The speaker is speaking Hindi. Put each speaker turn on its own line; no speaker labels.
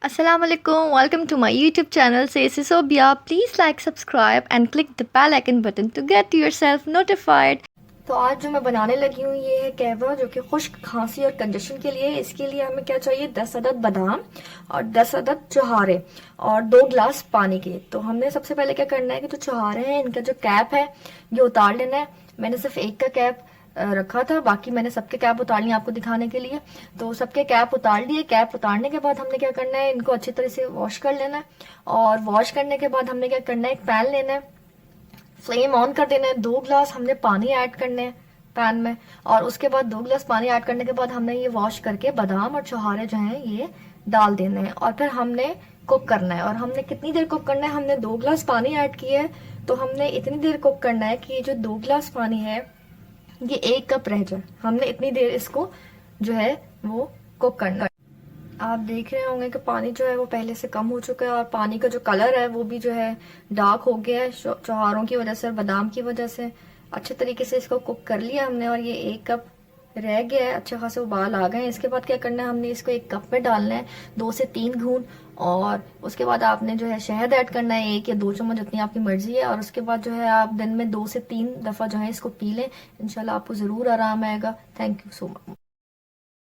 Assalamu alaikum, welcome to my YouTube channel Says Sobia. Please like, subscribe and click the bell icon button to get yourself notified. तो आज जो मैं बनाने लगी हूँ ये है कहवा, जो कि खुश्क खांसी और कंजेशन के लिए। इसके लिए हमें क्या चाहिए, 10 अदद बादाम और 10 अदद चुहारे और 2 गिलास पानी के। तो हमने सबसे पहले क्या करना है कि जो चुहारे हैं इनका जो कैप है ये उतार लेना है। मैंने सिर्फ एक का कैप रखा था, बाकी मैंने सबके कैप उतार लिए आपको दिखाने के लिए। तो सबके कैप उतार लिए। कैप उतारने के बाद हमने क्या करना है, इनको अच्छी तरह से वॉश कर लेना है। और वॉश करने के बाद हमने क्या करना है, एक पैन लेना है, फ्लेम ऑन कर देना है। 2 गिलास हमने पानी ऐड करने हैं पैन में, और उसके बाद 2 गिलास पानी ऐड करने के बाद हमने ये वॉश करके बादाम और चौहारे जो हैं ये डाल देने हैं और फिर हमने कुक करना है। और हमने कितनी देर कुक करना है, हमने 2 गिलास पानी ऐड किया है तो हमने इतनी देर कुक करना है कि ये जो 2 गिलास पानी है ये 1 कप रह जाए। हमने इतनी देर इसको जो है वो कुक करना है। आप देख रहे होंगे कि पानी जो है वो पहले से कम हो चुका है और पानी का जो कलर है वो भी जो है डार्क हो गया है चौहारों की वजह से और बादाम की वजह से। अच्छे तरीके से इसको कुक कर लिया हमने और ये 1 कप रह गया है। अच्छे खासे उबाल आ गए हैं। इसके बाद क्या करना है, हमने इसको 1 कप में डालना है 2 से 3 घूंट, और उसके बाद आपने जो है शहद ऐड करना है 1 या 2 चम्मच, जितनी आपकी मर्जी है। और उसके बाद जो है आप दिन में 2 से 3 दफा जो है इसको पी लें, इंशाल्लाह आपको जरूर आराम आएगा। Thank you so much.